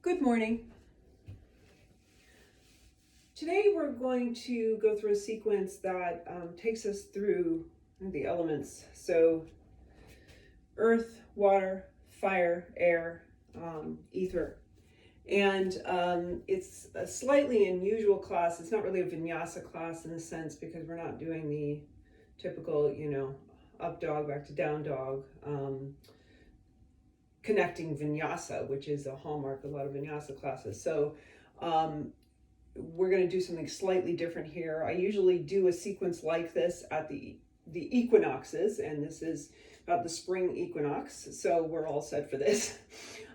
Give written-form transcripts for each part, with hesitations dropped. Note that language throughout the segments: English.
Good morning. Today we're going to go through a sequence that takes us through the elements. So earth, water, fire, air, ether. And it's a slightly unusual class. It's not really a vinyasa class in a sense because we're not doing the typical, up dog, back to down dog, connecting vinyasa, which is a hallmark of a lot of vinyasa classes. So we're going to do something slightly different here. I usually do a sequence like this at the equinoxes, and this is about the spring equinox, so we're all set for this.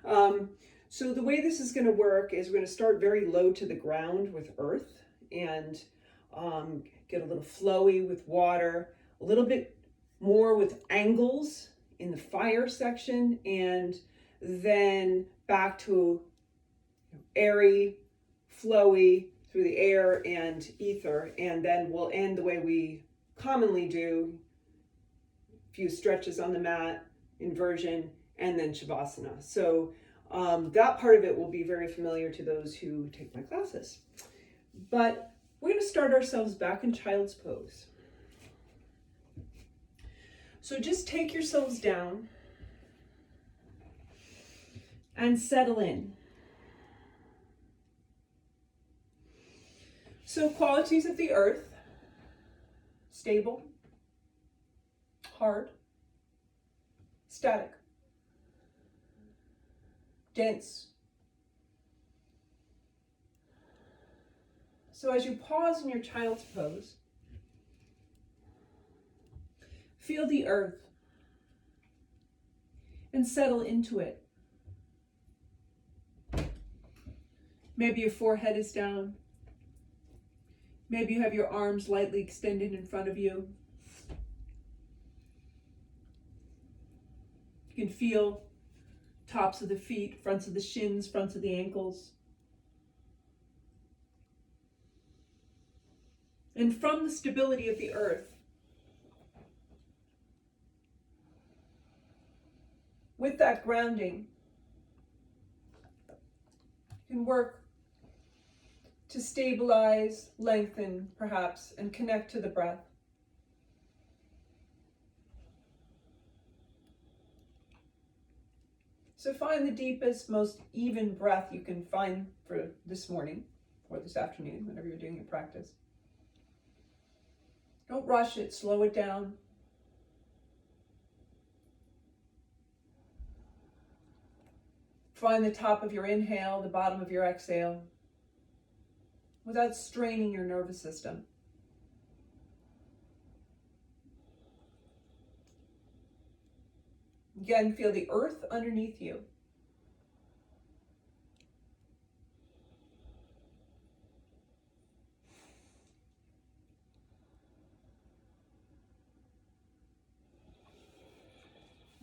So the way this is going to work is we're going to start very low to the ground with earth and get a little flowy with water, a little bit more with angles in the fire section, and then back to airy, flowy through the air and ether, and then we'll end the way we commonly do, a few stretches on the mat, inversion, and then shavasana. So that part of it will be very familiar to those who take my classes. But we're going to start ourselves back in child's pose. So just take yourselves down and settle in. So qualities of the earth: stable, hard, static, dense. So as you pause in your child's pose, feel the earth and settle into it. Maybe your forehead is down. Maybe you have your arms lightly extended in front of you. You can feel tops of the feet, fronts of the shins, fronts of the ankles. And from the stability of the earth, with that grounding, you can work to stabilize, lengthen, perhaps, and connect to the breath. So find the deepest, most even breath you can find for this morning or this afternoon, whenever you're doing your practice. Don't rush it, slow it down. Find the top of your inhale, the bottom of your exhale, without straining your nervous system. Again, feel the earth underneath you.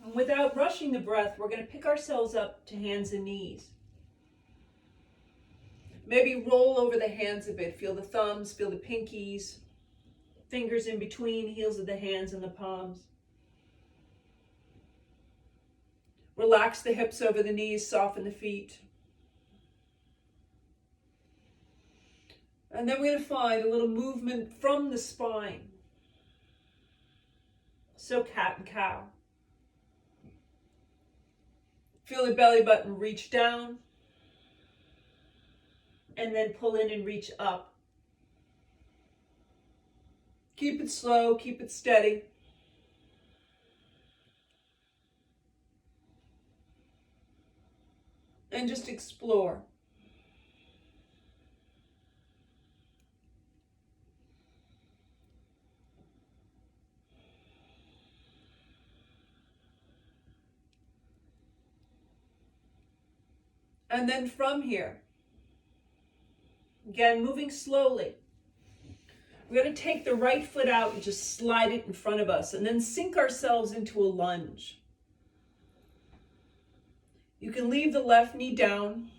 And without rushing the breath, we're going to pick ourselves up to hands and knees. Maybe roll over the hands a bit. Feel the thumbs, feel the pinkies, fingers in between, heels of the hands and the palms. Relax the hips over the knees, soften the feet. And then we're going to find a little movement from the spine. So cat and cow. Feel the belly button reach down. And then pull in and reach up. Keep it slow, keep it steady. And just explore. And then from here, again, moving slowly, we're going to take the right foot out and just slide it in front of us and then sink ourselves into a lunge. You can leave the left knee down.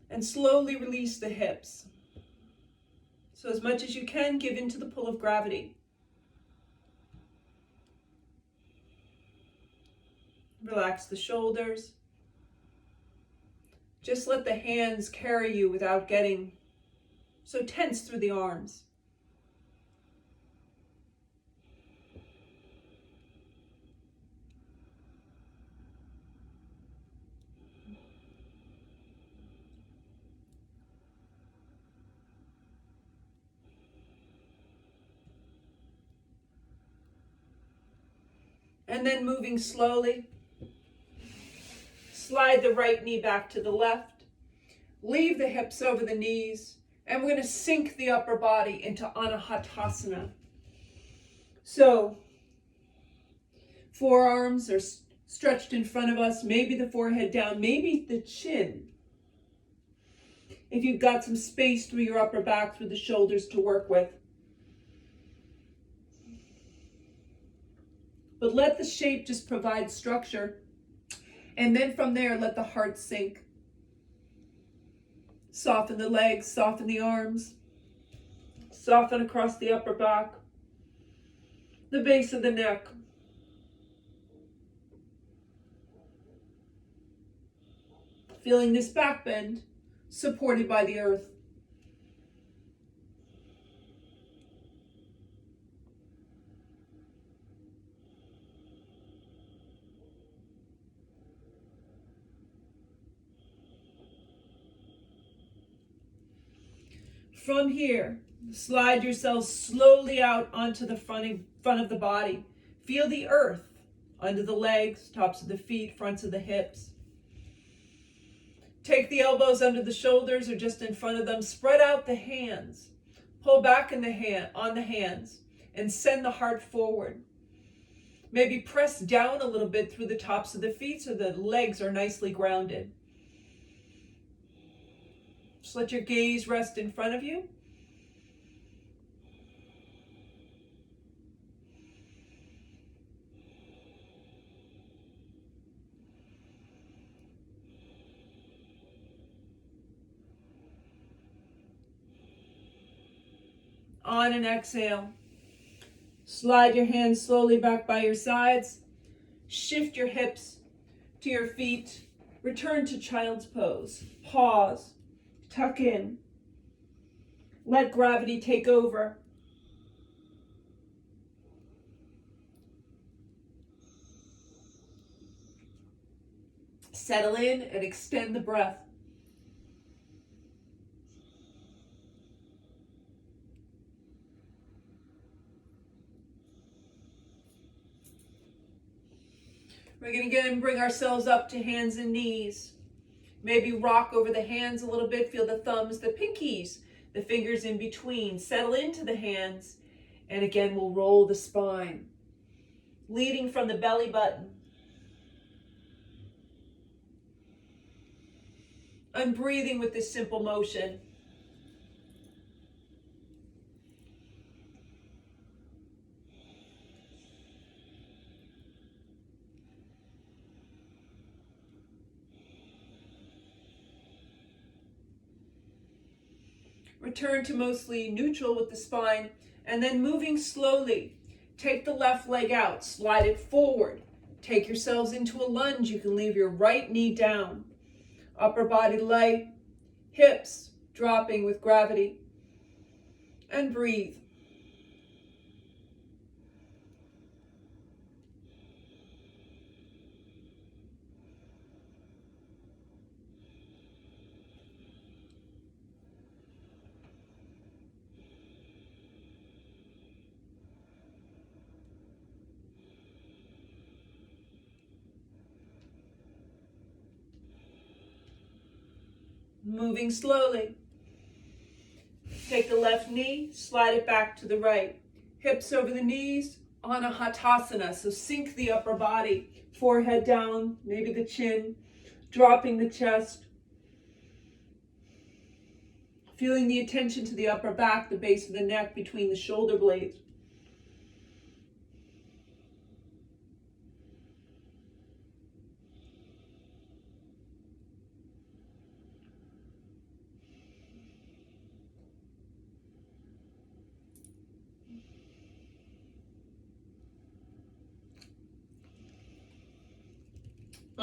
And slowly release the hips. So as much as you can, give into the pull of gravity. Relax the shoulders. Just let the hands carry you without getting so tense through the arms. And then moving slowly, slide the right knee back to the left. Leave the hips over the knees. And we're going to sink the upper body into Anahatasana. So, forearms are stretched in front of us, maybe the forehead down, maybe the chin. If you've got some space through your upper back, through the shoulders to work with. But let the shape just provide structure. And then from there, let the heart sink. Soften the legs, soften the arms. Soften across the upper back. The base of the neck. Feeling this back bend, supported by the earth. From here, slide yourself slowly out onto the front of the body. Feel the earth under the legs, tops of the feet, fronts of the hips. Take the elbows under the shoulders or just in front of them. Spread out the hands. Pull back on the hands and send the heart forward. Maybe press down a little bit through the tops of the feet so the legs are nicely grounded. Just let your gaze rest in front of you. On an exhale, slide your hands slowly back by your sides. Shift your hips to your feet. Return to child's pose. Pause. Tuck in. Let gravity take over. Settle in and extend the breath. We're going to again bring ourselves up to hands and knees. Maybe rock over the hands a little bit. Feel the thumbs, the pinkies, the fingers in between. Settle into the hands. And again, we'll roll the spine. Leading from the belly button. I'm breathing with this simple motion. Return to mostly neutral with the spine, and then moving slowly. Take the left leg out, slide it forward. Take yourselves into a lunge. You can leave your right knee down. Upper body light, hips dropping with gravity. And breathe. Moving slowly. Take the left knee, slide it back to the right. Hips over the knees, Anahatasana. So sink the upper body, forehead down, maybe the chin, dropping the chest. Feeling the attention to the upper back, the base of the neck, between the shoulder blades.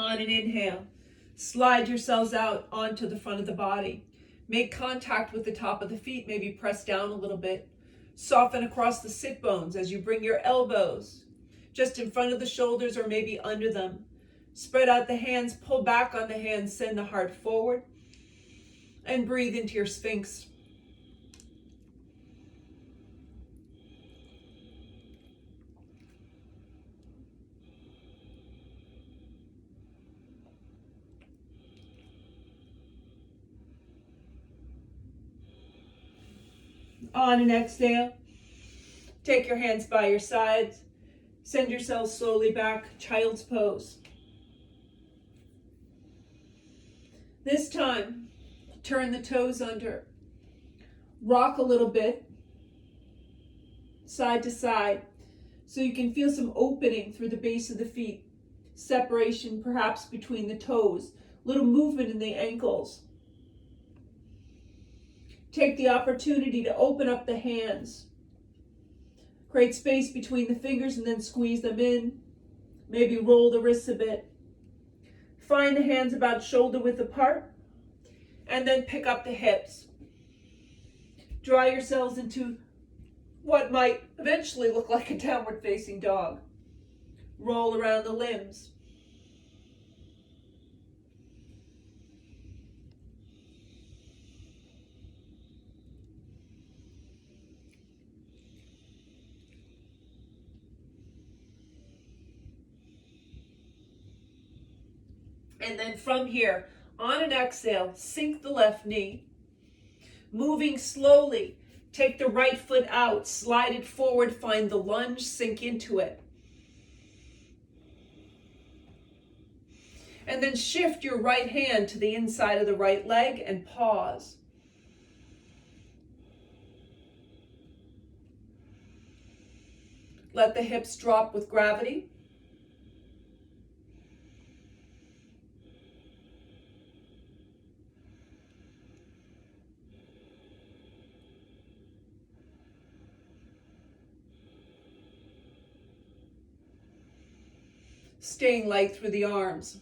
On an inhale, slide yourselves out onto the front of the body. Make contact with the top of the feet, maybe press down a little bit. Soften across the sit bones as you bring your elbows just in front of the shoulders or maybe under them. Spread out the hands, pull back on the hands, send the heart forward, and breathe into your Sphinx. On an exhale, take your hands by your sides. Send yourselves slowly back, child's pose. This time, turn the toes under. Rock a little bit, side to side, so you can feel some opening through the base of the feet. Separation perhaps between the toes, little movement in the ankles. Take the opportunity to open up the hands. Create space between the fingers and then squeeze them in. Maybe roll the wrists a bit. Find the hands about shoulder width apart, and then pick up the hips. Draw yourselves into what might eventually look like a downward facing dog. Roll around the limbs. And then from here, on an exhale, sink the left knee. Moving slowly, take the right foot out, slide it forward, find the lunge, sink into it. And then shift your right hand to the inside of the right leg and pause. Let the hips drop with gravity. Staying light through the arms.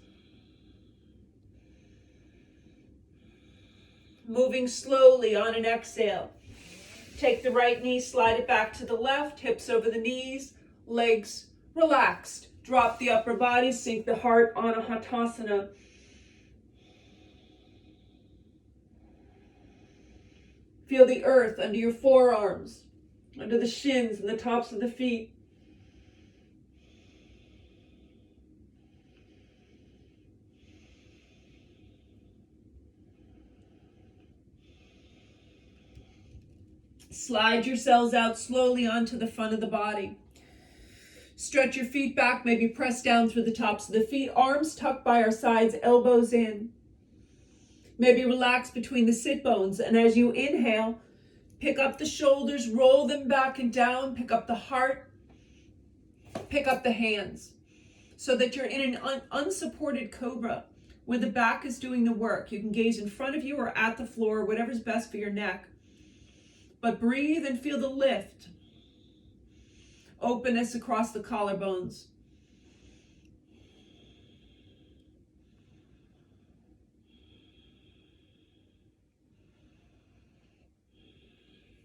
Moving slowly on an exhale. Take the right knee, slide it back to the left, hips over the knees, legs relaxed. Drop the upper body, sink the heart on a Hatasana. Feel the earth under your forearms, under the shins and the tops of the feet. Slide yourselves out slowly onto the front of the body. Stretch your feet back, maybe press down through the tops of the feet. Arms tucked by our sides, elbows in. Maybe relax between the sit bones. And as you inhale, pick up the shoulders, roll them back and down, pick up the heart, pick up the hands. So that you're in an unsupported cobra where the back is doing the work. You can gaze in front of you or at the floor, whatever's best for your neck. But breathe and feel the lift. Openness across the collarbones.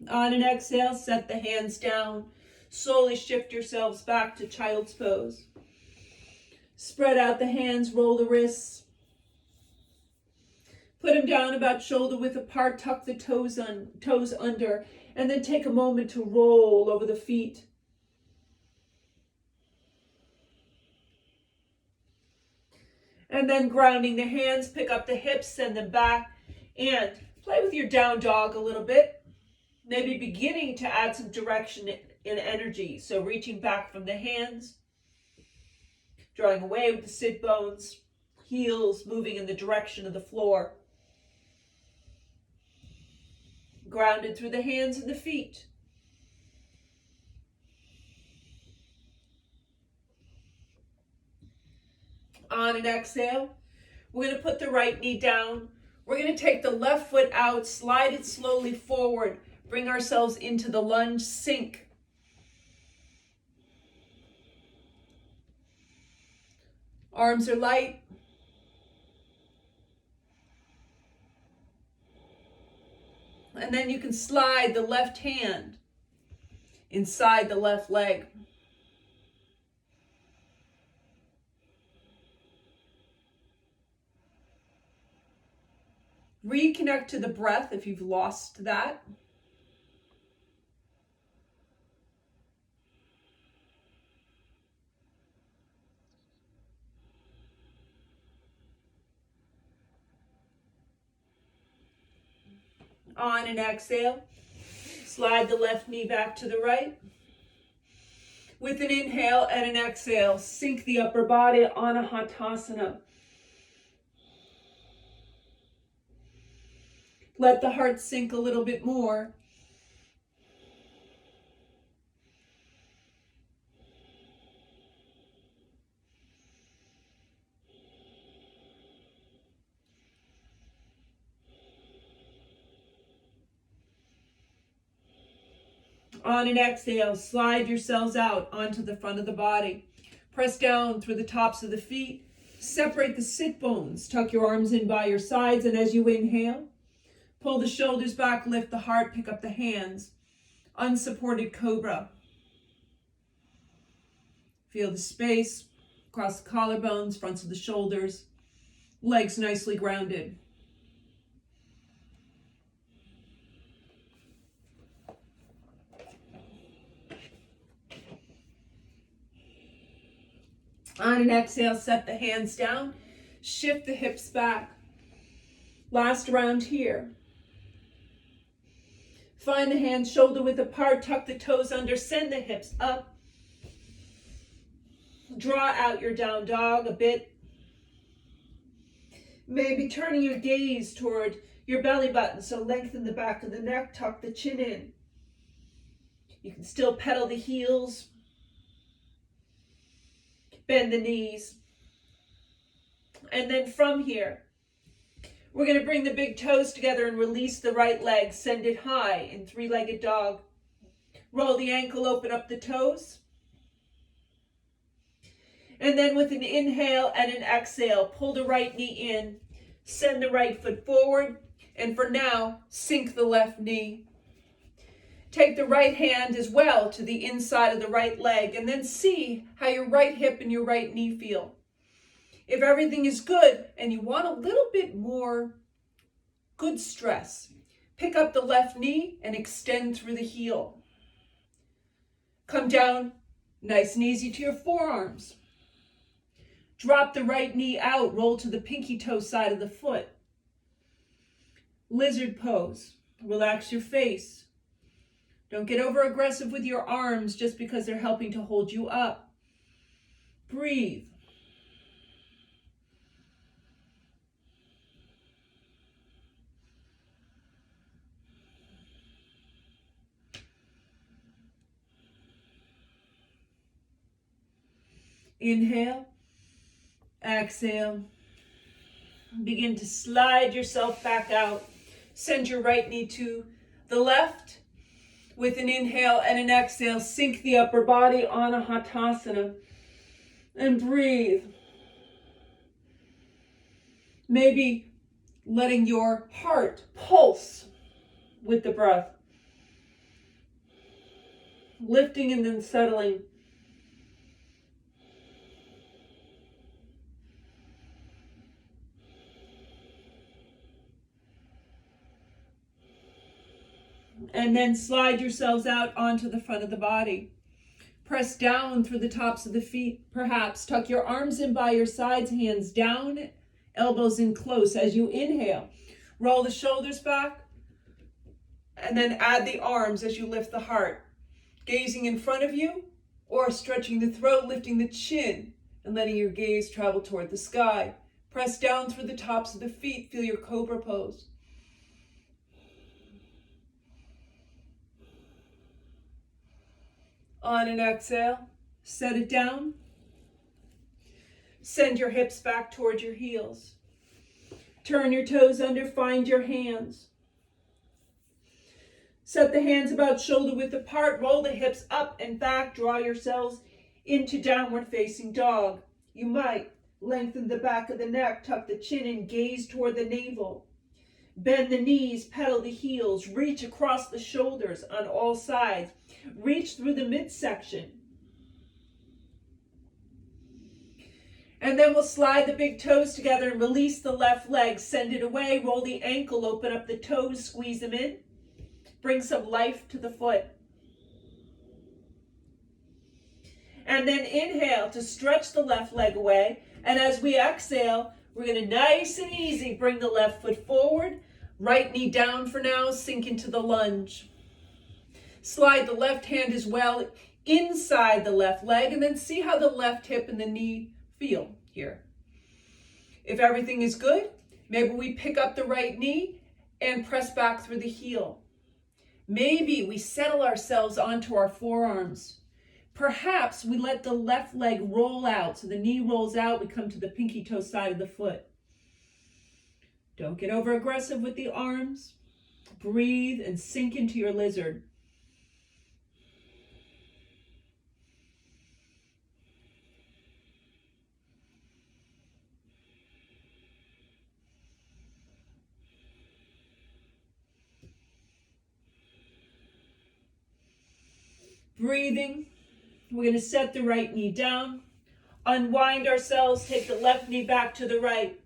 On an exhale, set the hands down. Slowly shift yourselves back to child's pose. Spread out the hands, roll the wrists. Put them down about shoulder width apart, tuck the toes under, and then take a moment to roll over the feet. And then grounding the hands, pick up the hips, send them back, and play with your down dog a little bit. Maybe beginning to add some direction in energy. So reaching back from the hands, drawing away with the sit bones, heels moving in the direction of the floor. Grounded through the hands and the feet. On an exhale, we're going to put the right knee down. We're going to take the left foot out, slide it slowly forward, bring ourselves into the lunge, sink. Arms are light, And then you can slide the left hand inside the left leg. Reconnect to the breath if you've lost that. On an exhale, slide the left knee back to the right. With an inhale and an exhale, sink the upper body, Anahatasana. Let the heart sink a little bit more. On an exhale, slide yourselves out onto the front of the body. Press down through the tops of the feet. Separate the sit bones. Tuck your arms in by your sides, and as you inhale, pull the shoulders back, lift the heart, pick up the hands. Unsupported cobra. Feel the space across the collarbones, fronts of the shoulders, legs nicely grounded. On an exhale, set the hands down, shift the hips back. Last round here. Find the hands shoulder width apart, tuck the toes under, send the hips up. Draw out your down dog a bit. Maybe turning your gaze toward your belly button, so lengthen the back of the neck, tuck the chin in. You can still pedal the heels. Bend the knees. And then from here, we're going to bring the big toes together and release the right leg. Send it high in three-legged dog. Roll the ankle, open up the toes. And then with an inhale and an exhale, pull the right knee in. Send the right foot forward. And for now, sink the left knee. Take the right hand as well to the inside of the right leg, and then see how your right hip and your right knee feel. If everything is good and you want a little bit more good stress, pick up the left knee and extend through the heel. Come down nice and easy to your forearms. Drop the right knee out, roll to the pinky toe side of the foot. Lizard pose. Relax your face. Don't get over aggressive with your arms just because they're helping to hold you up. Breathe. Inhale, exhale. Begin to slide yourself back out. Send your right knee to the left. With an inhale and an exhale, sink the upper body, Anahatasana, and breathe. Maybe letting your heart pulse with the breath. Lifting and then settling. And then slide yourselves out onto the front of the body. Press down through the tops of the feet, perhaps. Tuck your arms in by your sides, hands down, elbows in close. As you inhale, roll the shoulders back, and then add the arms as you lift the heart. Gazing in front of you, or stretching the throat, lifting the chin, and letting your gaze travel toward the sky. Press down through the tops of the feet. Feel your cobra pose. On an exhale, set it down. Send your hips back toward your heels. Turn your toes under, find your hands. Set the hands about shoulder width apart, roll the hips up and back, draw yourselves into downward facing dog. You might lengthen the back of the neck, tuck the chin in, gaze toward the navel. Bend the knees, pedal the heels, reach across the shoulders on all sides. Reach through the midsection. And then we'll slide the big toes together and release the left leg. Send it away, roll the ankle, open up the toes, squeeze them in. Bring some life to the foot. And then inhale to stretch the left leg away. And as we exhale, we're going to nice and easy bring the left foot forward. Right knee down for now, sink into the lunge. Slide the left hand as well inside the left leg, and then see how the left hip and the knee feel here. If everything is good, maybe we pick up the right knee and press back through the heel. Maybe we settle ourselves onto our forearms. Perhaps we let the left leg roll out. So the knee rolls out, we come to the pinky toe side of the foot. Don't get over aggressive with the arms. Breathe and sink into your lizard. Breathing. We're going to set the right knee down, unwind ourselves, take the left knee back to the right.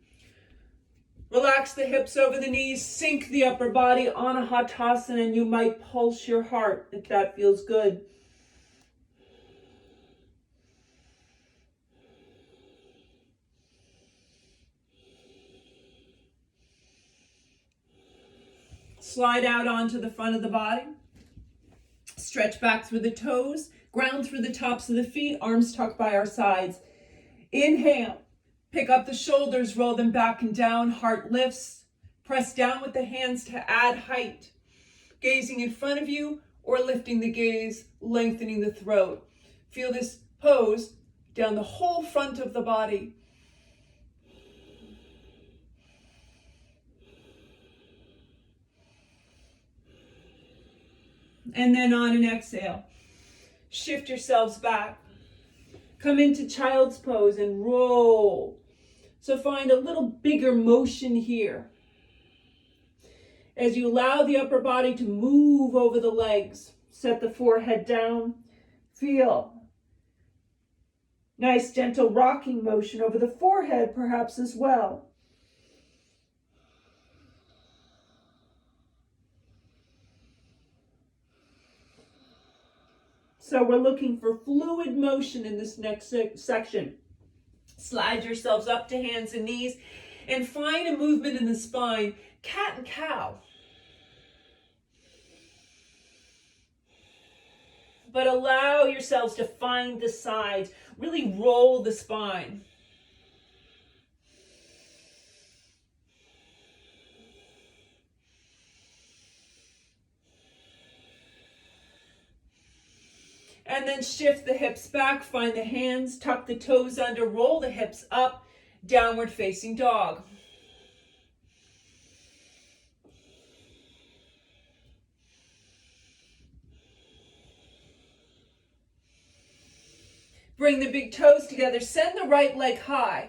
Relax the hips over the knees, sink the upper body, Anahatasana, and you might pulse your heart if that feels good. Slide out onto the front of the body. Stretch back through the toes, ground through the tops of the feet, arms tucked by our sides. Inhale, pick up the shoulders, roll them back and down, heart lifts. Press down with the hands to add height. Gazing in front of you or lifting the gaze, lengthening the throat. Feel this pose down the whole front of the body. And then on an exhale, shift yourselves back. Come into child's pose and roll. So find a little bigger motion here. As you allow the upper body to move over the legs, set the forehead down. Feel nice gentle rocking motion over the forehead perhaps as well. So we're looking for fluid motion in this next section. Slide yourselves up to hands and knees and find a movement in the spine. Cat and cow. But allow yourselves to find the sides. Really roll the spine. And then shift the hips back, find the hands, tuck the toes under, roll the hips up, downward facing dog. Bring the big toes together, send the right leg high.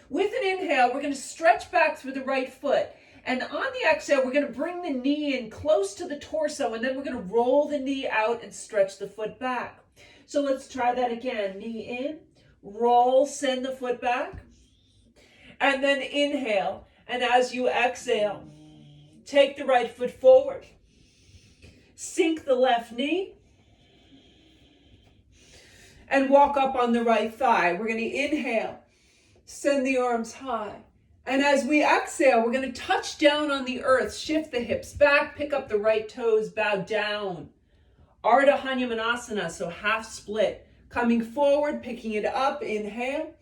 With an inhale, we're going to stretch back through the right foot. And on the exhale, we're going to bring the knee in close to the torso, and then we're going to roll the knee out and stretch the foot back. So let's try that again. Knee in, roll, send the foot back, and then inhale. And as you exhale, take the right foot forward. Sink the left knee, and walk up on the right thigh. We're going to inhale, send the arms high. And as we exhale, we're going to touch down on the earth, shift the hips back, pick up the right toes, bow down. Ardha Hanumanasana, so half split. Coming forward, picking it up, inhale.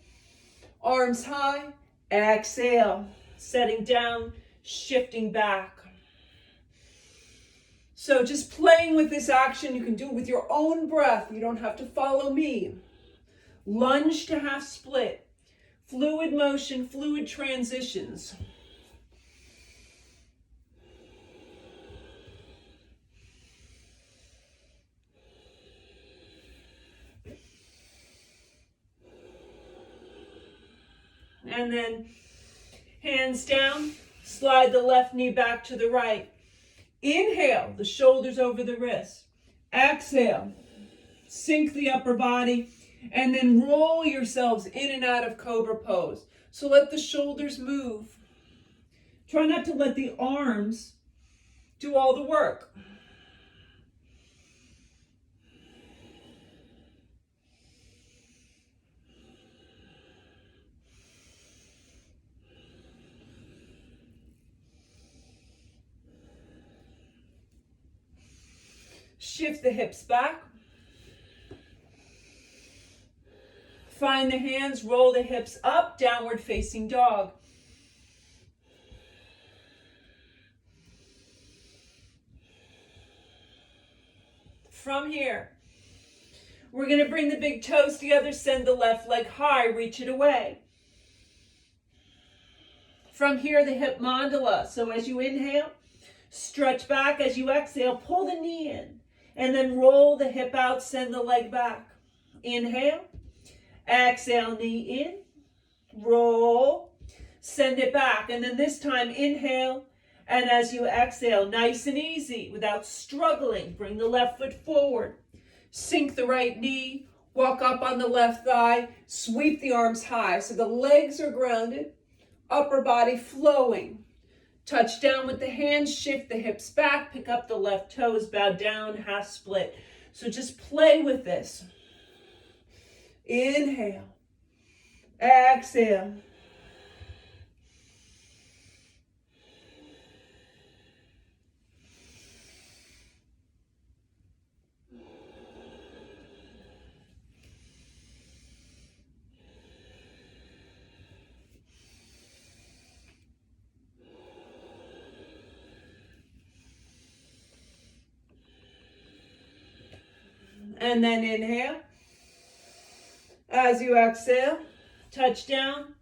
Arms high, exhale. Setting down, shifting back. So just playing with this action, you can do it with your own breath. You don't have to follow me. Lunge to half split. Fluid motion, fluid transitions. And then hands down, Slide the left knee back to the right. Inhale, the shoulders over the wrists. Exhale, sink the upper body, and then roll yourselves in and out of cobra pose. So let the shoulders move. Try not to let the arms do all the work. Shift the hips back. Find the hands, roll the hips up, downward facing dog. From here, we're going to bring the big toes together, send the left leg high, reach it away. From here, the hip mandala. So as you inhale, stretch back. As you exhale, pull the knee in. And then roll the hip out, send the leg back. Inhale, exhale, knee in, roll, send it back. And then this time, inhale, and as you exhale, nice and easy, without struggling, bring the left foot forward. Sink the right knee, walk up on the left thigh, sweep the arms high so the legs are grounded, upper body flowing. Touch down with the hands, shift the hips back, pick up the left toes, bow down, half split. So just play with this. Inhale, exhale. And then inhale. As you exhale, touch down,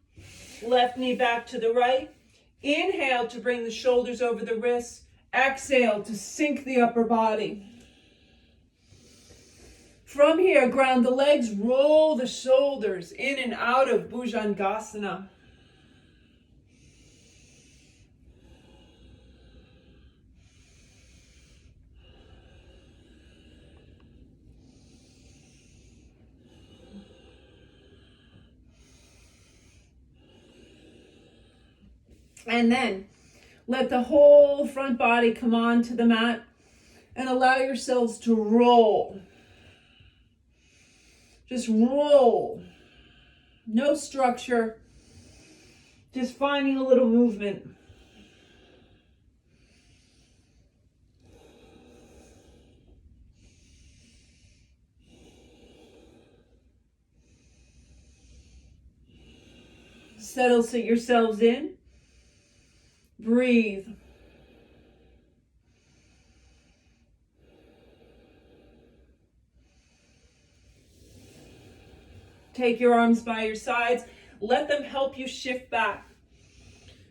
left knee back to the right. Inhale to bring the shoulders over the wrists. Exhale to sink the upper body. From here, ground the legs, roll the shoulders in and out of Bhujangasana. And then let the whole front body come onto the mat and allow yourselves to roll. Just roll. No structure. Just finding a little movement. Settle yourselves in. Breathe. Take your arms by your sides. Let them help you shift back.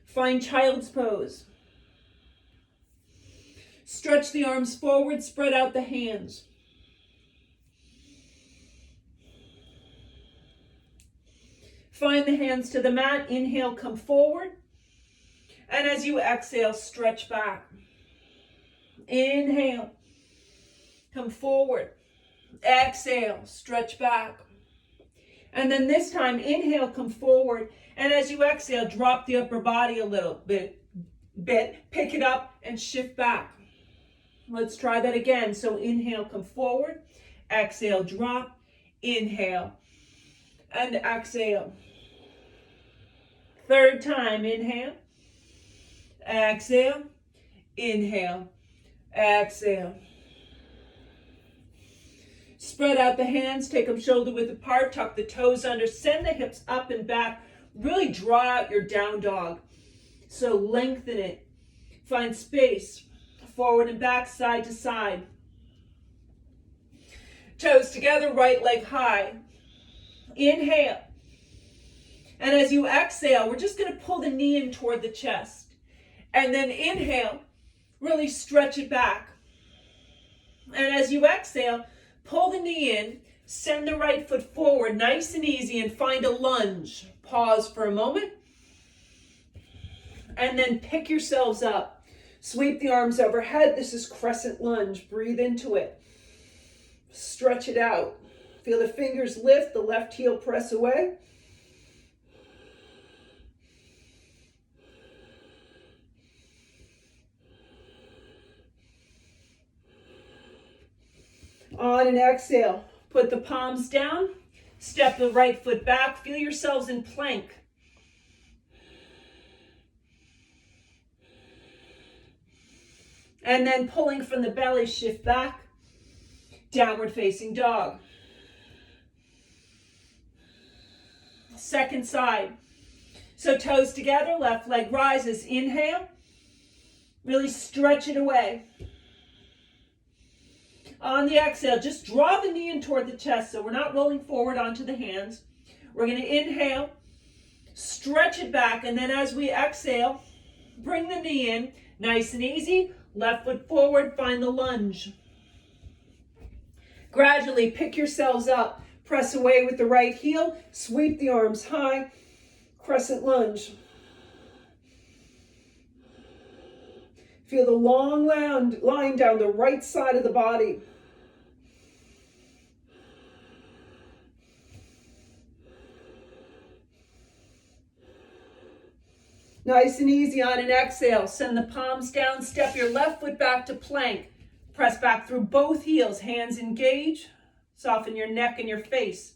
Find child's pose. Stretch the arms forward, spread out the hands. Find the hands to the mat. Inhale, come forward. And as you exhale, stretch back. Inhale, come forward. Exhale, stretch back. And then this time, inhale, come forward. And as you exhale, drop the upper body a little bit. Pick it up and shift back. Let's try that again. So inhale, come forward. Exhale, drop. Inhale. And exhale. Third time, inhale. Exhale. Inhale. Exhale. Spread out the hands, take them shoulder width apart, tuck the toes under, send the hips up and back. Really draw out your down dog. So lengthen it. Find space. Forward and back, side to side. Toes together, right leg high. Inhale. And as you exhale, we're just going to pull the knee in toward the chest. And then inhale, really stretch it back. And as you exhale, pull the knee in, send the right foot forward, nice and easy, and find a lunge. Pause for a moment. And then pick yourselves up. Sweep the arms overhead. This is crescent lunge. Breathe into it. Stretch it out. Feel the fingers lift, the left heel press away. On an exhale, put the palms down, step the right foot back, feel yourselves in plank. And then pulling from the belly, shift back, downward facing dog. Second side. So toes together, left leg rises, inhale, really stretch it away. On the exhale, just draw the knee in toward the chest so we're not rolling forward onto the hands. We're going to inhale, stretch it back, and then as we exhale, bring the knee in, nice and easy, left foot forward, find the lunge. Gradually pick yourselves up, press away with the right heel, sweep the arms high, crescent lunge. Feel the long line down the right side of the body. Nice and easy on an exhale. Send the palms down, step your left foot back to plank. Press back through both heels, hands engage. Soften your neck and your face.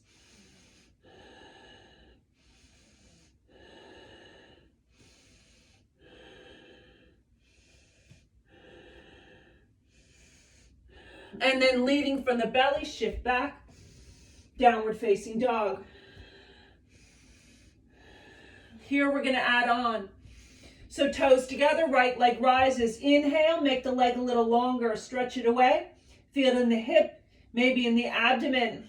And then leading from the belly, shift back, downward facing dog. Here we're going to add on. So toes together, right leg rises. Inhale, make the leg a little longer, stretch it away. Feel it in the hip, maybe in the abdomen.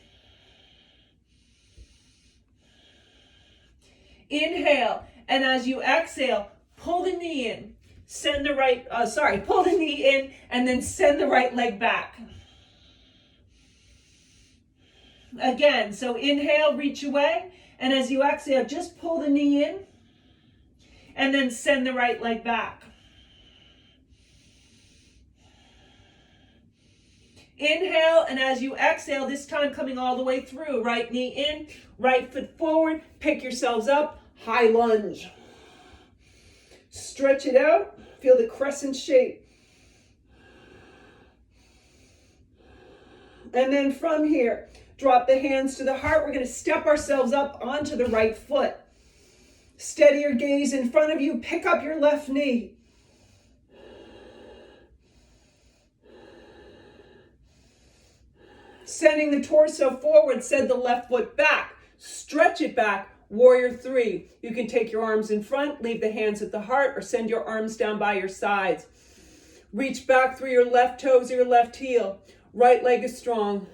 Inhale, and as you exhale, pull the knee in. Pull the knee in and then send the right leg back. Again, so inhale, reach away, and as you exhale, just pull the knee in and then send the right leg back. Inhale, and as you exhale, this time coming all the way through, right knee in, right foot forward, pick yourselves up, high lunge. Stretch it out, feel the crescent shape. And then from here, drop the hands to the heart. We're going to step ourselves up onto the right foot. Steady your gaze in front of you. Pick up your left knee. Sending the torso forward, send the left foot back. Stretch it back. Warrior three. You can take your arms in front, leave the hands at the heart, or send your arms down by your sides. Reach back through your left toes or your left heel. Right leg is strong.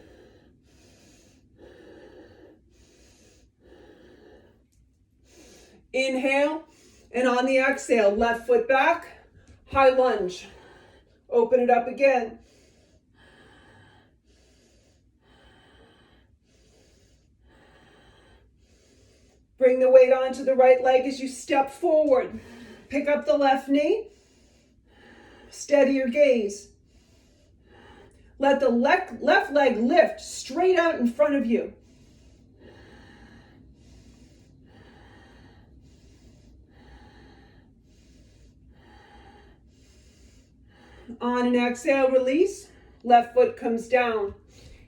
Inhale, and on the exhale, left foot back, high lunge. Open it up again. Bring the weight onto the right leg as you step forward. Pick up the left knee. Steady your gaze. Let the left leg lift straight out in front of you. On an exhale, release. Left foot comes down.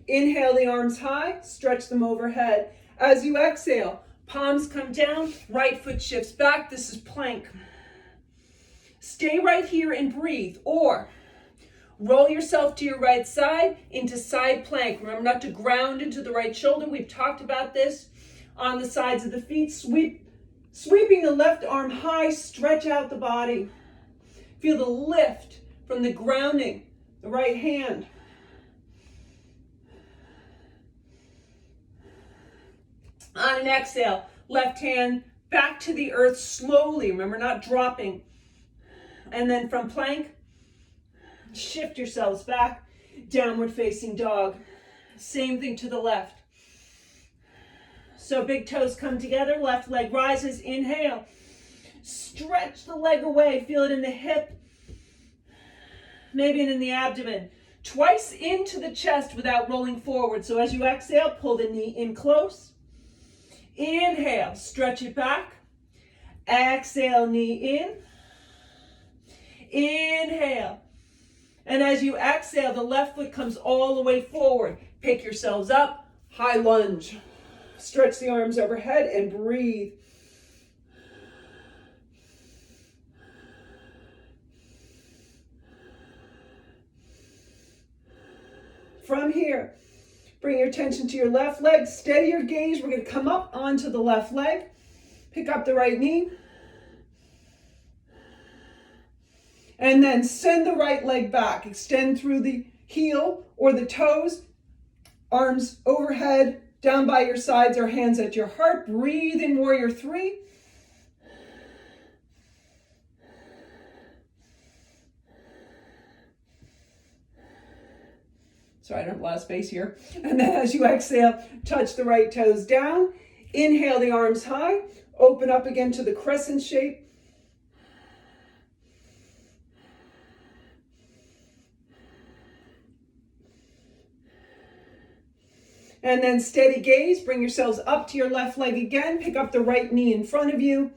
Inhale the arms high, stretch them overhead. As you exhale, palms come down, right foot shifts back. This is plank. Stay right here and breathe, or roll yourself to your right side into side plank. Remember not to ground into the right shoulder. We've talked about this. On the sides of the feet, sweeping the left arm high, stretch out the body. Feel the lift from the grounding, the right hand. On an exhale, left hand back to the earth slowly. Remember, not dropping. And then from plank, shift yourselves back, downward facing dog. Same thing to the left. So big toes come together, left leg rises, inhale. Stretch the leg away. Feel it in the hip, maybe in the abdomen. Twice into the chest without rolling forward. So as you exhale, pull the knee in close. Inhale, stretch it back. Exhale, knee in. Inhale. And as you exhale, the left foot comes all the way forward. Pick yourselves up, high lunge. Stretch the arms overhead and breathe. From here, bring your attention to your left leg. Steady your gaze. We're going to come up onto the left leg. Pick up the right knee. And then send the right leg back. Extend through the heel or the toes. Arms overhead, down by your sides or hands at your heart. Breathe in warrior three. Sorry, I don't have a lot of space here. And then as you exhale, touch the right toes down. Inhale the arms high. Open up again to the crescent shape. And then steady gaze, bring yourselves up to your left leg again. Pick up the right knee in front of you.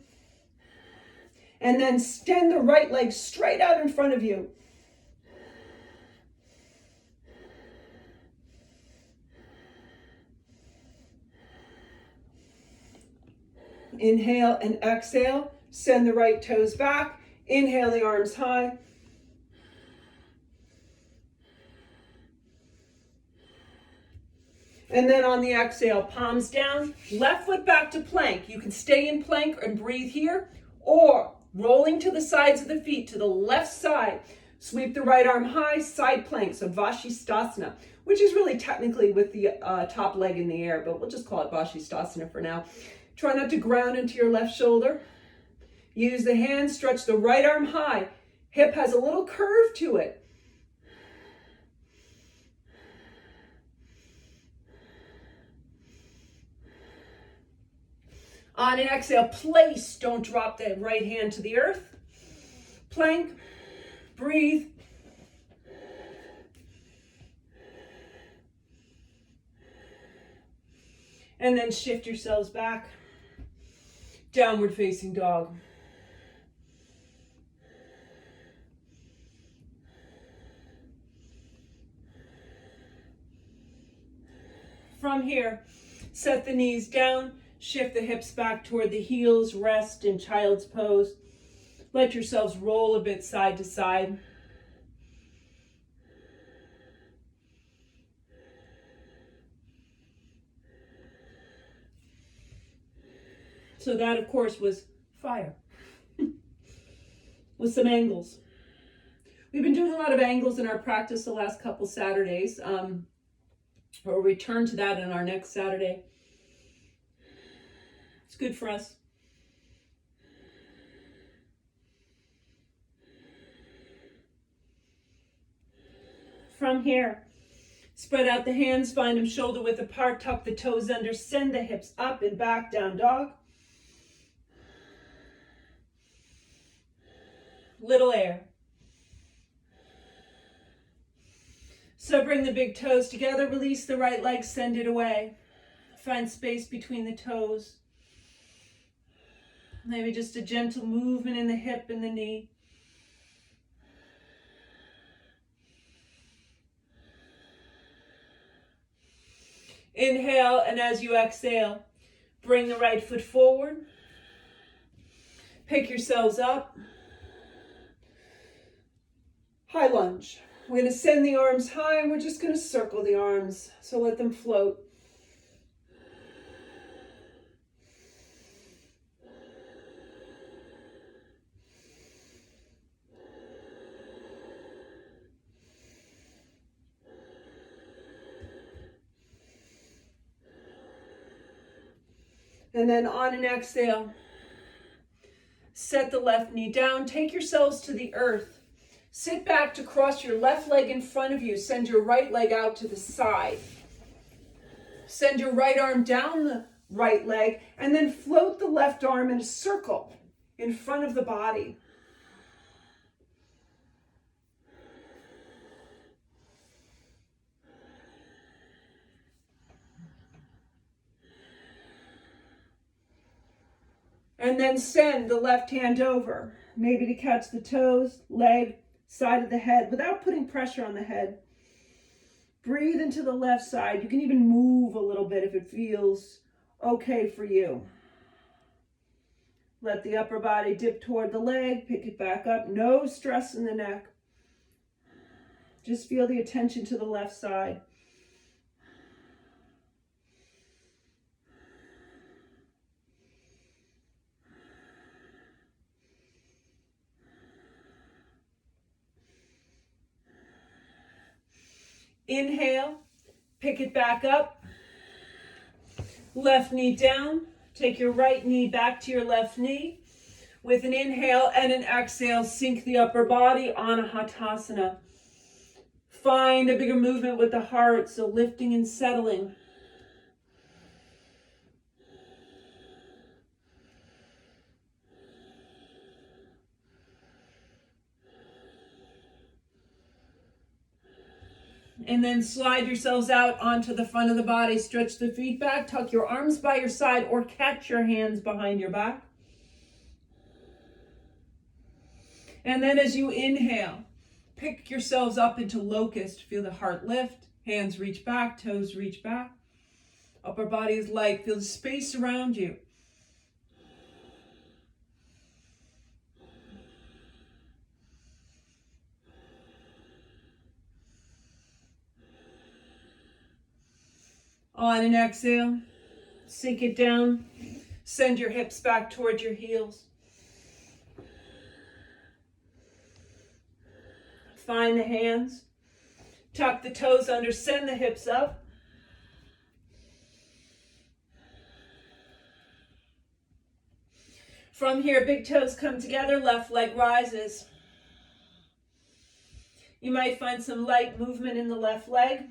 And then extend the right leg straight out in front of you. Inhale and exhale. Send the right toes back. Inhale the arms high. And then on the exhale, palms down, left foot back to plank. You can stay in plank and breathe here, or rolling to the sides of the feet to the left side. Sweep the right arm high, side plank, so Vashisthasana, which is really technically with the top leg in the air, but we'll just call it Vashisthasana for now. Try not to ground into your left shoulder. Use the hands, stretch the right arm high. Hip has a little curve to it. On an exhale, place, don't drop the right hand to the earth. Plank, breathe. And then shift yourselves back. Downward facing dog. From here, set the knees down. Shift the hips back toward the heels, rest in child's pose. Let yourselves roll a bit side to side. So that, of course, was fire with some angles. We've been doing a lot of angles in our practice the last couple Saturdays. We'll return to that on our next Saturday. It's good for us. From here, spread out the hands, find them shoulder width apart, tuck the toes under, send the hips up and back, down dog. Little air. So bring the big toes together, release the right leg, send it away. Find space between the toes. Maybe just a gentle movement in the hip and the knee. Inhale, and as you exhale, bring the right foot forward. Pick yourselves up. High lunge. We're going to send the arms high, and we're just going to circle the arms. So let them float. And then on an exhale, set the left knee down. Take yourselves to the earth. Sit back to cross your left leg in front of you. Send your right leg out to the side. Send your right arm down the right leg and then float the left arm in a circle. in front of the body. And then send the left hand over, maybe to catch the toes, leg, side of the head, without putting pressure on the head. Breathe into the left side. You can even move a little bit if it feels okay for you. Let the upper body dip toward the leg, pick it back up. No stress in the neck. Just feel the attention to the left side. Inhale, pick it back up. Left knee down. Take your right knee back to your left knee. With an inhale and an exhale, sink the upper body, Anahatasana. Find a bigger movement with the heart, so lifting and settling. And then slide yourselves out onto the front of the body. Stretch the feet back, tuck your arms by your side, or catch your hands behind your back. And then as you inhale, pick yourselves up into locust. Feel the heart lift, hands reach back, toes reach back. Upper body is light. Feel the space around you. On an exhale, sink it down. Send your hips back towards your heels. Find the hands. Tuck the toes under, send the hips up. From here, big toes come together, left leg rises. You might find some light movement in the left leg.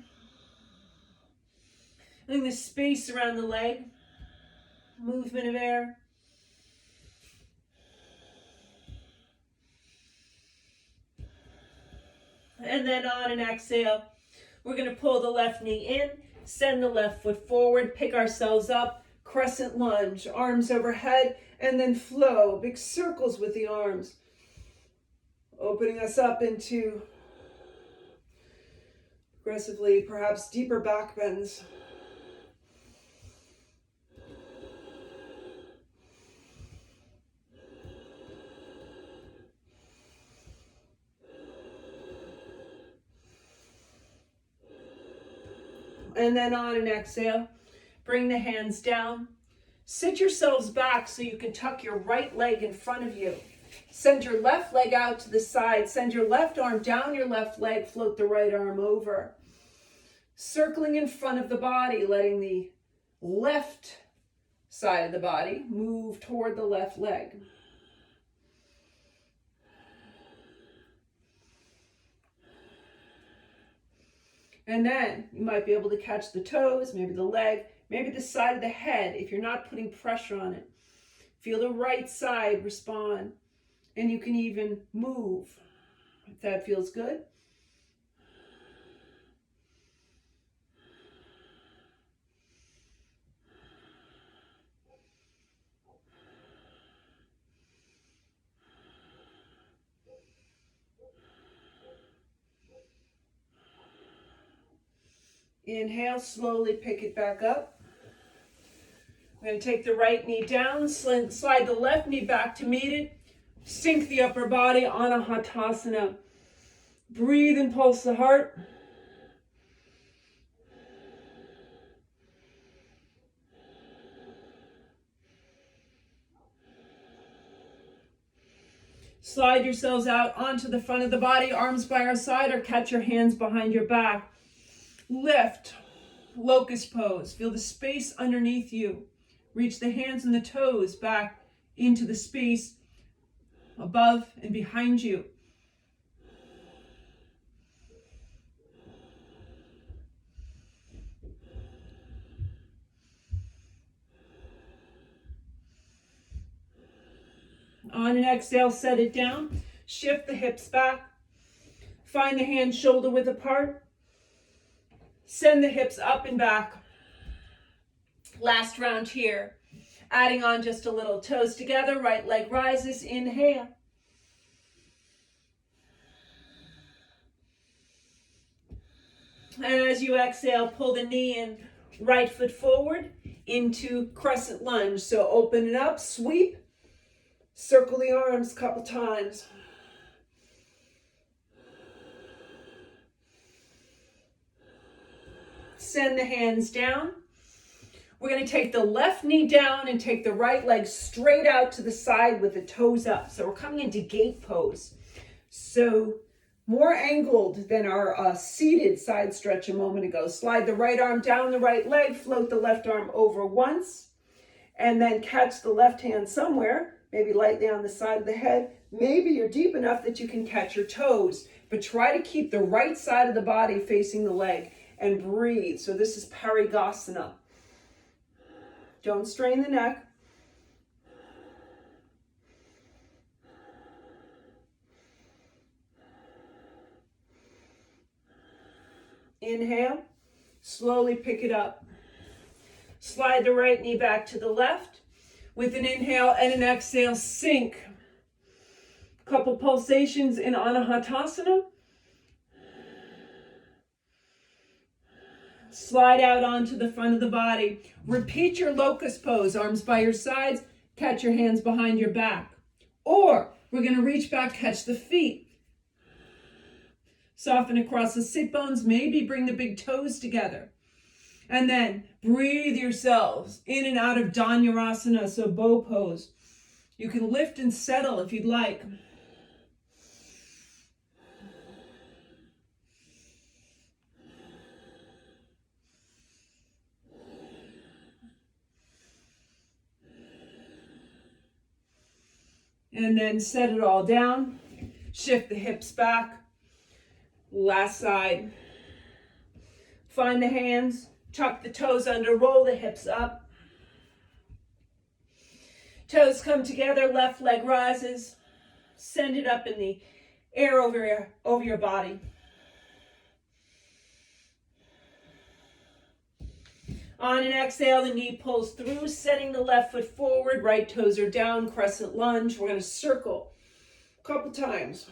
Feeling the space around the leg. Movement of air. And then on an exhale, we're going to pull the left knee in, send the left foot forward, pick ourselves up, crescent lunge, arms overhead, and then flow, big circles with the arms, opening us up into progressively perhaps deeper back bends. And then on an exhale, bring the hands down. Sit yourselves back so you can tuck your right leg in front of you. Send your left leg out to the side. Send your left arm down your left leg. Float the right arm over. Circling in front of the body, letting the left side of the body move toward the left leg. And then you might be able to catch the toes, maybe the leg, maybe the side of the head if you're not putting pressure on it. Feel the right side respond. And you can even move if that feels good. Inhale, slowly pick it back up. We're going to take the right knee down, slide the left knee back to meet it. Sink the upper body, Anahatasana. Breathe and pulse the heart. Slide yourselves out onto the front of the body, arms by our side, or catch your hands behind your back. Lift, locust pose. Feel the space underneath you. Reach the hands and the toes back into the space above and behind you. On an exhale, set it down. Shift the hips back. Find the hands shoulder width apart. Send the hips up and back. Last round here. Adding on just a little. Toes together, right leg rises. Inhale. And as you exhale, pull the knee in, right foot forward into crescent lunge. So open it up, sweep, circle the arms a couple times. Send the hands down. We're going to take the left knee down and take the right leg straight out to the side with the toes up. So we're coming into gate pose. So more angled than our seated side stretch a moment ago. Slide the right arm down the right leg, float the left arm over once, and then catch the left hand somewhere, maybe lightly on the side of the head. Maybe you're deep enough that you can catch your toes, but try to keep the right side of the body facing the leg and breathe. So this is Parigasana. Don't strain the neck. Inhale, slowly pick it up. Slide the right knee back to the left. With an inhale and an exhale, sink. Couple pulsations in Anahatasana. Slide out onto the front of the body. Repeat your locust pose, arms by your sides, catch your hands behind your back. Or we're going to reach back, catch the feet. Soften across the sit bones, maybe bring the big toes together. And then breathe yourselves in and out of Dhanurasana, so bow pose. You can lift and settle if you'd like. And then set it all down. Shift the hips back. Last side. Find the hands, tuck the toes under, roll the hips up. Toes come together, left leg rises. Send it up in the air over your body. On an exhale, the knee pulls through, setting the left foot forward, right toes are down, crescent lunge. We're going to circle a couple times.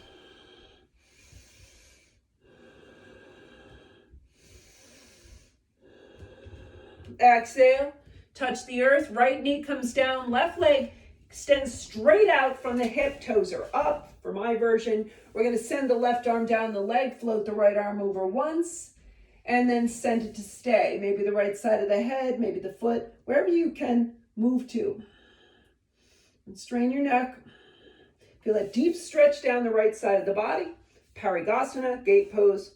Exhale, touch the earth, right knee comes down, left leg extends straight out from the hip, toes are up. For my version, we're going to send the left arm down the leg, float the right arm over once, and then send it to stay. Maybe the right side of the head, maybe the foot, wherever you can move to. And strain your neck. Feel a deep stretch down the right side of the body. Parigasana, gate pose.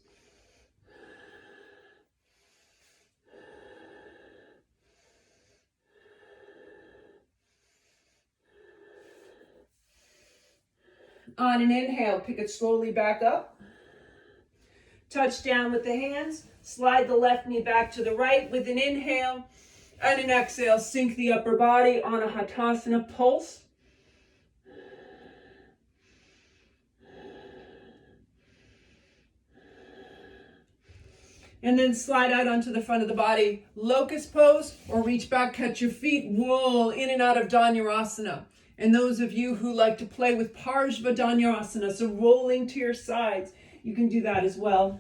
On an inhale, pick it slowly back up. Touch down with the hands. Slide the left knee back to the right with an inhale. And an exhale, sink the upper body, Anahatasana, pulse. And then slide out onto the front of the body, locust pose, or reach back, catch your feet, roll in and out of Dhanurasana. And those of you who like to play with Parshva Dhanurasana, so rolling to your sides, you can do that as well.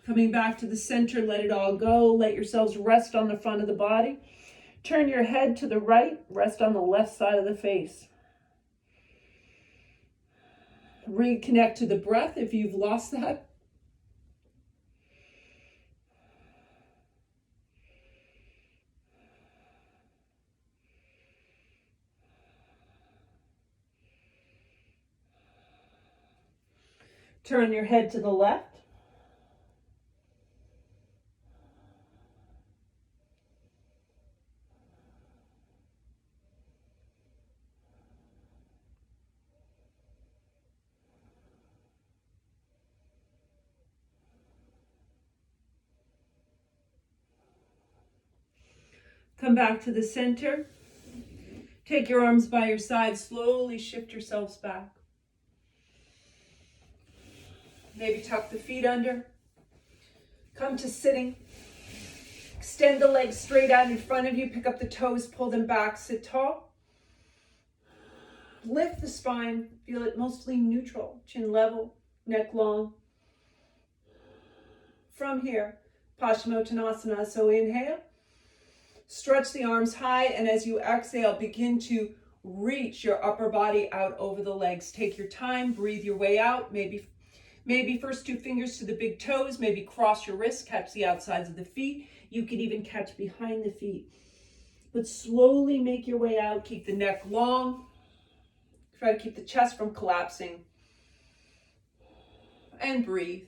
Coming back to the center, let it all go. Let yourselves rest on the front of the body. Turn your head to the right, rest on the left side of the face. Reconnect to the breath if you've lost that. Turn your head to the left. Come back to the center. Take your arms by your side. Slowly shift yourselves back. Maybe tuck the feet under. Come to sitting. Extend the legs straight out in front of you. Pick up the toes, pull them back, sit tall. Lift the spine. Feel it mostly neutral. Chin level, neck long. From here, Paschimottanasana. So inhale. Stretch the arms high, and as you exhale, begin to reach your upper body out over the legs. Take your time, breathe your way out. Maybe first 2 fingers to the big toes, maybe cross your wrists, catch the outsides of the feet. You can even catch behind the feet. But slowly make your way out. Keep the neck long. Try to keep the chest from collapsing. And breathe.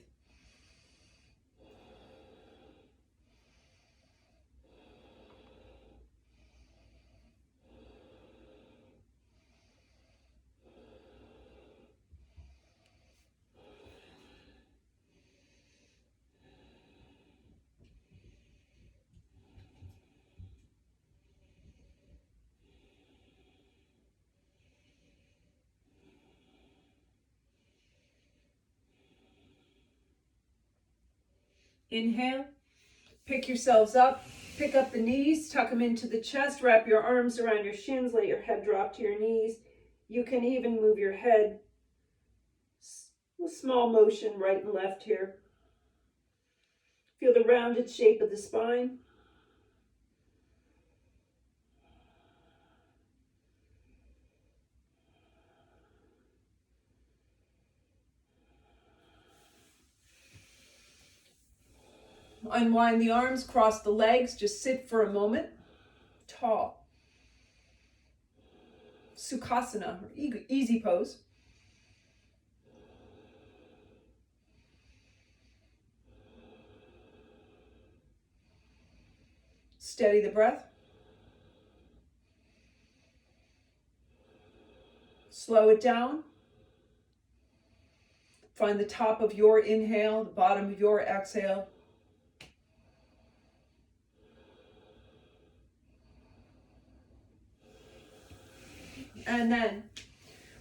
Inhale, pick yourselves up, pick up the knees, tuck them into the chest, wrap your arms around your shins, let your head drop to your knees. You can even move your head, a small motion right and left here. Feel the rounded shape of the spine. Unwind the arms, cross the legs, just sit for a moment, tall. Sukhasana, or easy pose. Steady the breath. Slow it down. Find the top of your inhale, the bottom of your exhale. And then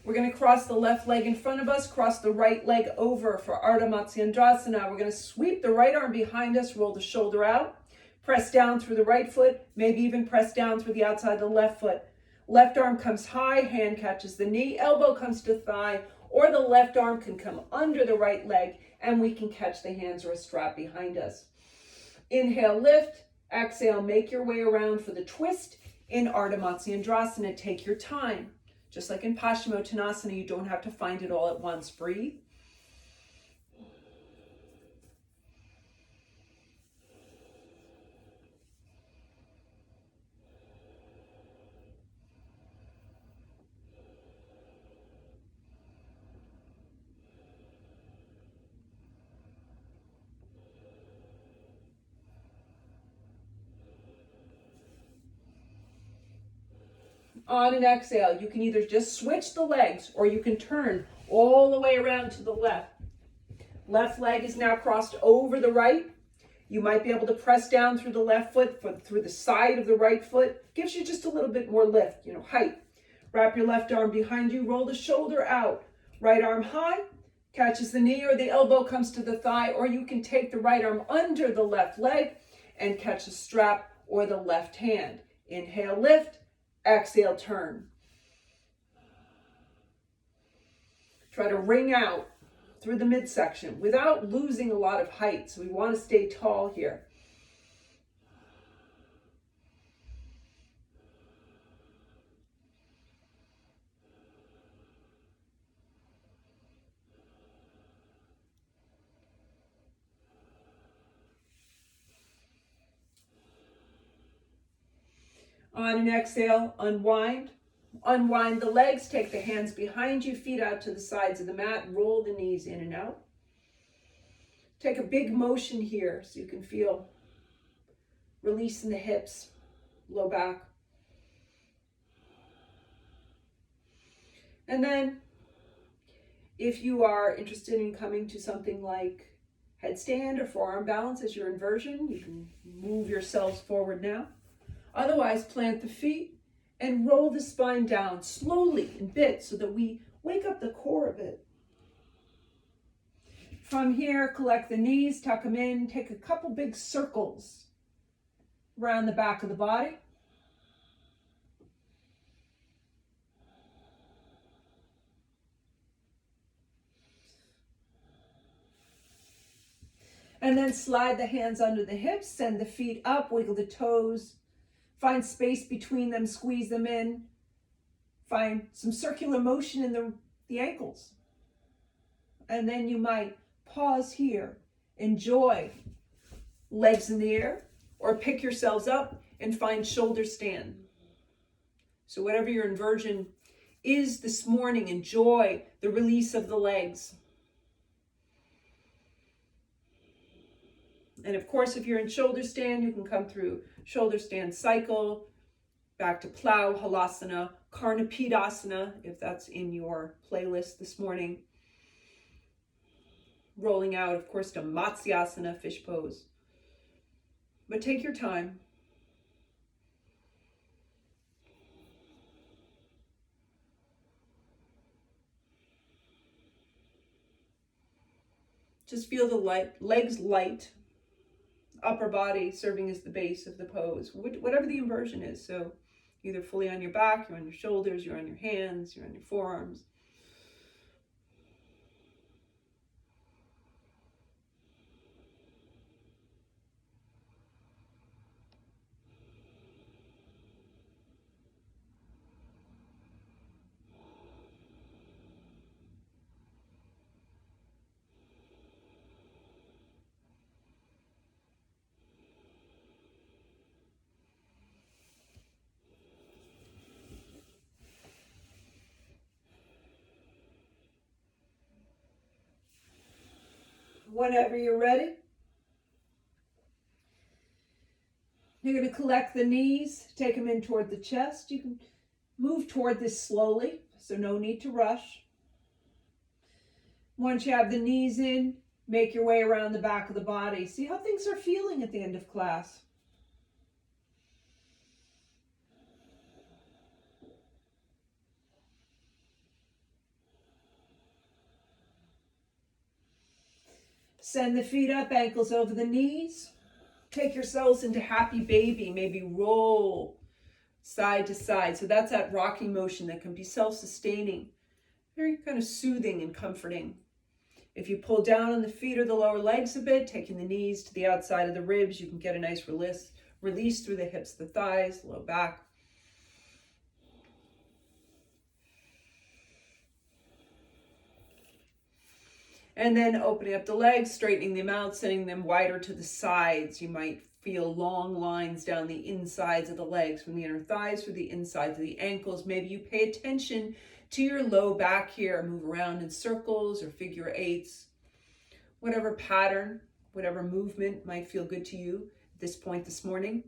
we're going to cross the left leg in front of us, cross the right leg over for Ardha Matsyendrasana. We're going to sweep the right arm behind us, roll the shoulder out, press down through the right foot, maybe even press down through the outside of the left foot. Left arm comes high, hand catches the knee, elbow comes to thigh, or the left arm can come under the right leg and we can catch the hands or a strap behind us. Inhale, lift. Exhale, make your way around for the twist. In Ardha Matsyendrasana, take your time. Just like in Paschimottanasana, you don't have to find it all at once. Breathe. On an exhale, you can either just switch the legs or you can turn all the way around to the left. Left leg is now crossed over the right. You might be able to press down through the left foot, through the side of the right foot. Gives you just a little bit more lift, height. Wrap your left arm behind you, roll the shoulder out. Right arm high, catches the knee or the elbow comes to the thigh, or you can take the right arm under the left leg and catch the strap or the left hand. Inhale, lift. Exhale, turn. Try to ring out through the midsection without losing a lot of height. So we want to stay tall here. On an exhale, unwind. Unwind the legs, take the hands behind you, feet out to the sides of the mat, roll the knees in and out. Take a big motion here so you can feel release in the hips, low back. And then if you are interested in coming to something like headstand or forearm balance as your inversion, you can move yourselves forward now. Otherwise, plant the feet and roll the spine down slowly in bits so that we wake up the core a bit. From here, collect the knees, tuck them in, take a couple big circles around the back of the body. And then slide the hands under the hips, send the feet up, wiggle the toes, find space between them, squeeze them in, find some circular motion in the ankles. And then you might pause here, enjoy legs in the air, or pick yourselves up and find shoulder stand. So whatever your inversion is this morning, enjoy the release of the legs. And of course, if you're in shoulder stand, you can come through shoulder stand cycle, back to plow, halasana, karnapidasana, if that's in your playlist this morning. Rolling out, of course, to matsyasana, fish pose. But take your time. Just feel the legs light, upper body serving as the base of the pose, whatever the inversion is. So either fully on your back, you're on your shoulders, you're on your hands, you're on your forearms. Whenever you're ready, you're going to collect the knees, take them in toward the chest. You can move toward this slowly, so no need to rush. Once you have the knees in, make your way around the back of the body. See how things are feeling at the end of class. Send the feet up, ankles over the knees. Take yourselves into happy baby. Maybe roll side to side. So that's that rocking motion that can be self-sustaining, very kind of soothing and comforting. If you pull down on the feet or the lower legs a bit, taking the knees to the outside of the ribs, you can get a nice release through the hips, the thighs, low back. And then opening up the legs, straightening them out, sending them wider to the sides. You might feel long lines down the insides of the legs, from the inner thighs through the insides of the ankles. Maybe you pay attention to your low back here. Move around in circles or figure eights. Whatever pattern, whatever movement might feel good to you at this point this morning.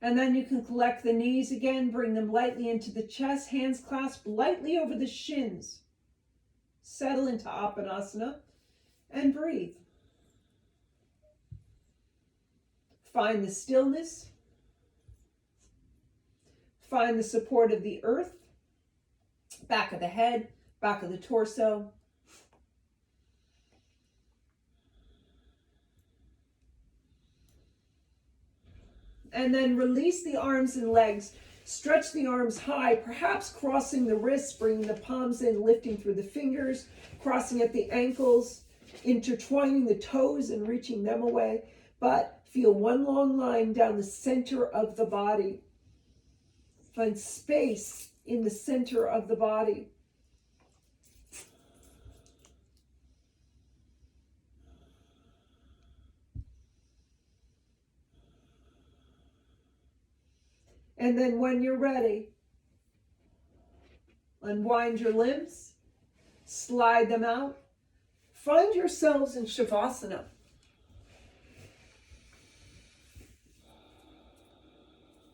And then you can collect the knees again, bring them lightly into the chest, hands clasped lightly over the shins. Settle into Apanasana and breathe. Find the stillness. Find the support of the earth, back of the head, back of the torso. And then release the arms and legs. Stretch the arms high, perhaps crossing the wrists, bringing the palms in, lifting through the fingers, crossing at the ankles, intertwining the toes and reaching them away. But feel one long line down the center of the body. Find space in the center of the body. And then when you're ready, unwind your limbs, slide them out. Find yourselves in Shavasana.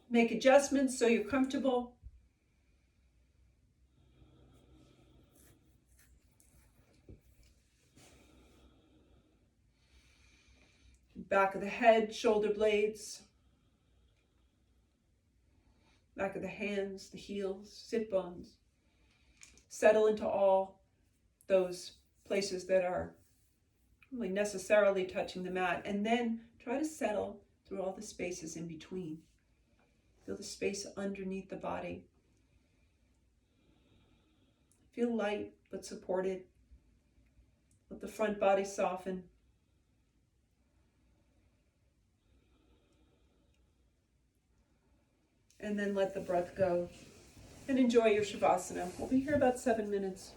Make adjustments so you're comfortable. Back of the head, shoulder blades, back of the hands, the heels, sit bones. Settle into all those places that are really necessarily touching the mat, and then try to settle through all the spaces in between. Feel the space underneath the body. Feel light but supported. Let the front body soften. And then let the breath go. And enjoy your Shavasana. We'll be here about 7 minutes.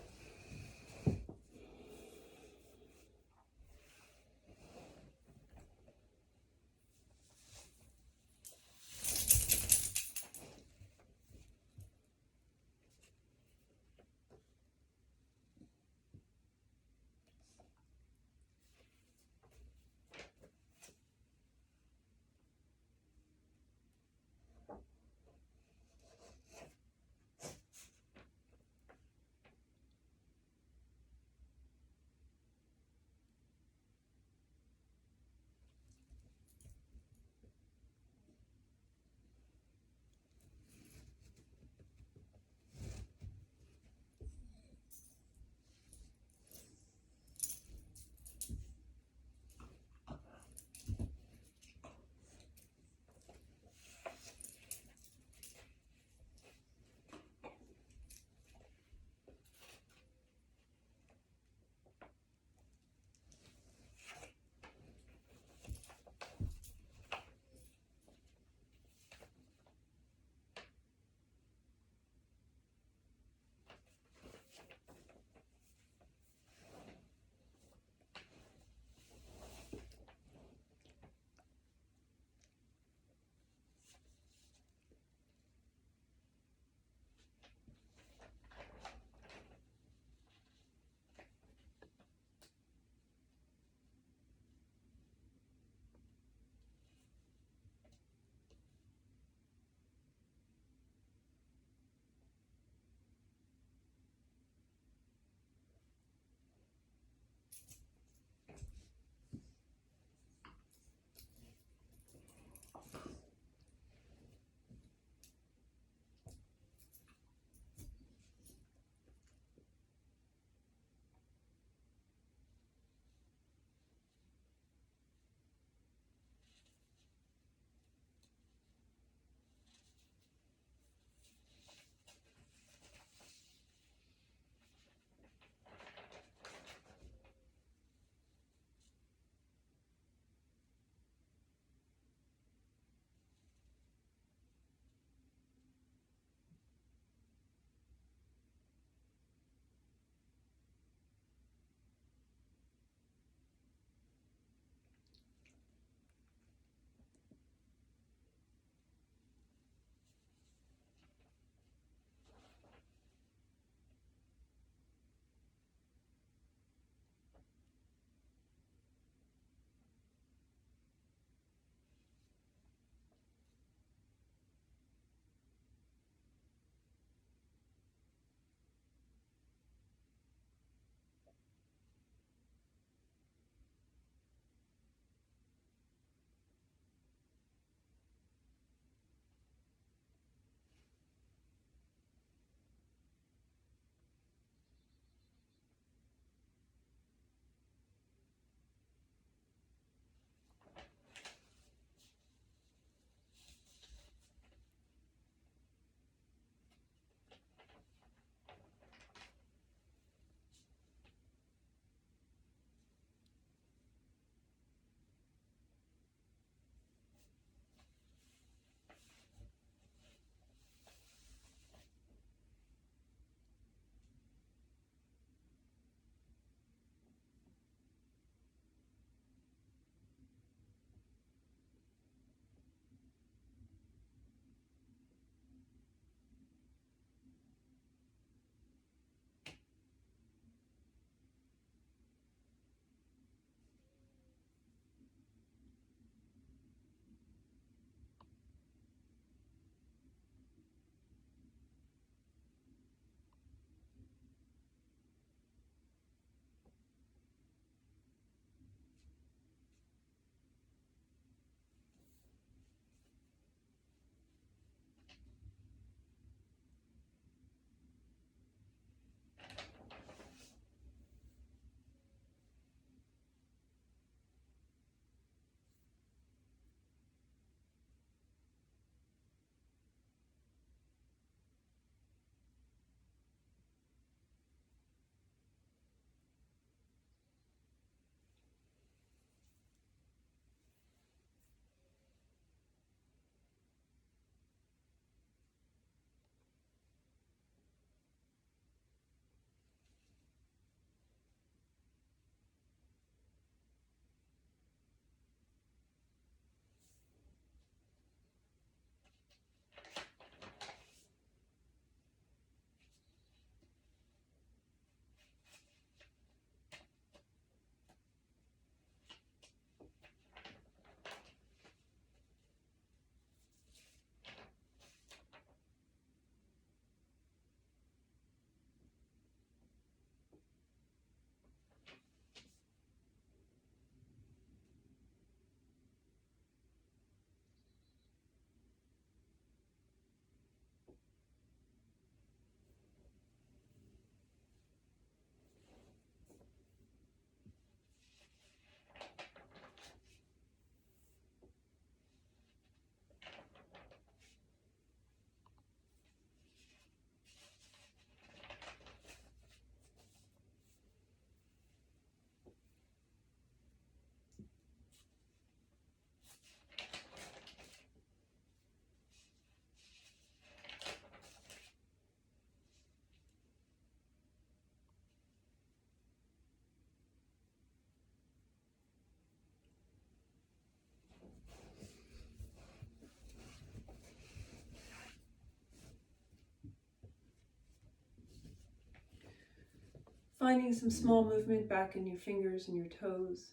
Finding some small movement back in your fingers and your toes,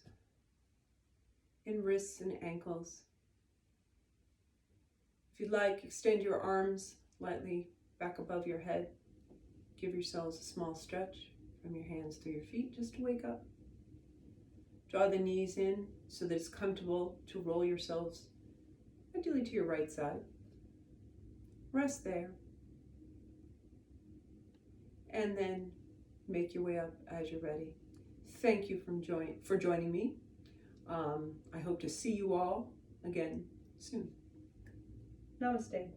in wrists and ankles. If you'd like, extend your arms lightly back above your head. Give yourselves a small stretch from your hands through your feet just to wake up. Draw the knees in so that it's comfortable to roll yourselves, ideally to your right side. Rest there. And then make your way up as you're ready. Thank you for joining me. I hope to see you all again soon. Namaste.